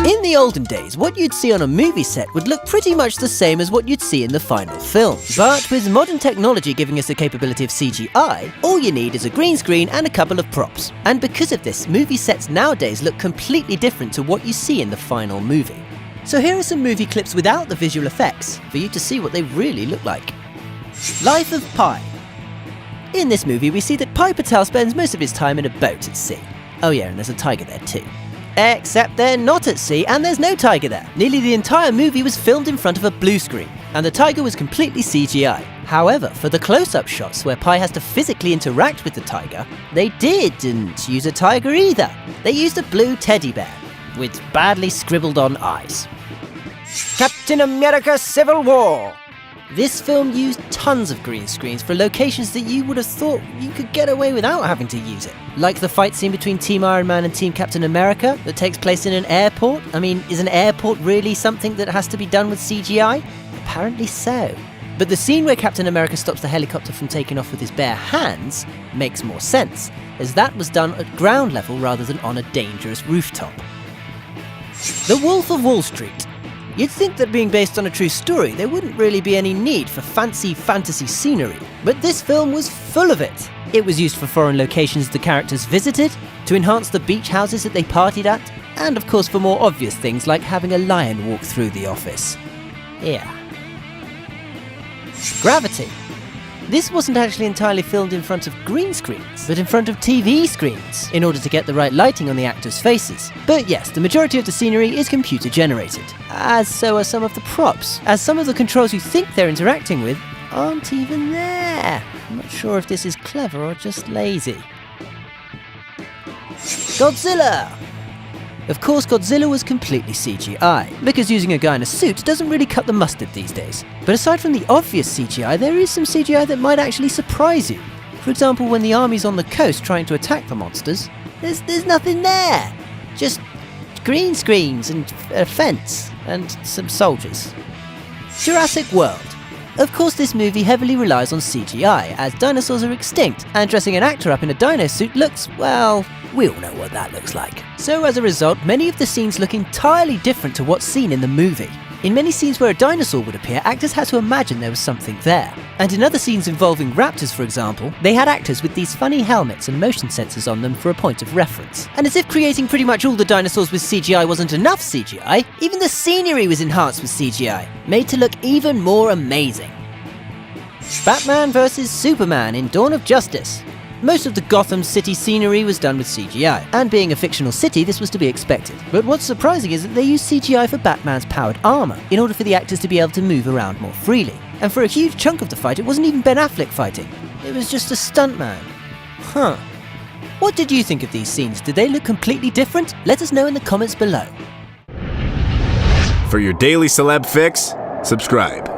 In the olden days, what you'd see on a movie set would look pretty much the same as what you'd see in the final film. But with modern technology giving us the capability of CGI, all you need is a green screen and a couple of props. And because of this, movie sets nowadays look completely different to what you see in the final movie. So here are some movie clips without the visual effects, for you to see what they really look like. Life of Pi. In this movie, we see that Pi Patel spends most of his time in a boat at sea. Oh yeah, and there's a tiger there too. Except they're not at sea and there's no tiger there. Nearly the entire movie was filmed in front of a blue screen, and the tiger was completely CGI. However, for the close-up shots where Pi has to physically interact with the tiger, they didn't use a tiger either. They used a blue teddy bear, with badly scribbled on eyes. Captain America Civil War. This film used tons of green screens for locations that you would have thought you could get away without having to use it. Like the fight scene between Team Iron Man and Team Captain America that takes place in an airport. I mean, is an airport really something that has to be done with CGI? Apparently so. But the scene where Captain America stops the helicopter from taking off with his bare hands makes more sense, as that was done at ground level rather than on a dangerous rooftop. The Wolf of Wall Street. You'd think that being based on a true story, there wouldn't really be any need for fancy fantasy scenery, but this film was full of it. It was used for foreign locations the characters visited, to enhance the beach houses that they partied at, and of course for more obvious things like having a lion walk through the office. Yeah. Gravity. This wasn't actually entirely filmed in front of green screens, but in front of TV screens, in order to get the right lighting on the actors' faces. But yes, the majority of the scenery is computer generated, as so are some of the props, as some of the controls you think they're interacting with aren't even there. I'm not sure if this is clever or just lazy. Godzilla! Of course, Godzilla was completely CGI, because using a guy in a suit doesn't really cut the mustard these days. But aside from the obvious CGI, there is some CGI that might actually surprise you. For example, when the army's on the coast trying to attack the monsters, there's nothing there. Just green screens and a fence and some soldiers. Jurassic World. Of course, this movie heavily relies on CGI, as dinosaurs are extinct, and dressing an actor up in a dino suit looks, well, we all know what that looks like. So as a result, many of the scenes look entirely different to what's seen in the movie. In many scenes where a dinosaur would appear, actors had to imagine there was something there. And in other scenes involving raptors, for example, they had actors with these funny helmets and motion sensors on them for a point of reference. And as if creating pretty much all the dinosaurs with CGI wasn't enough CGI, even the scenery was enhanced with CGI, made to look even more amazing. Batman vs Superman in Dawn of Justice. Most of the Gotham City scenery was done with CGI, and being a fictional city, this was to be expected. But what's surprising is that they used CGI for Batman's powered armor, in order for the actors to be able to move around more freely. And for a huge chunk of the fight, it wasn't even Ben Affleck fighting. It was just a stuntman. Huh. What did you think of these scenes? Did they look completely different? Let us know in the comments below. For your daily celeb fix, subscribe.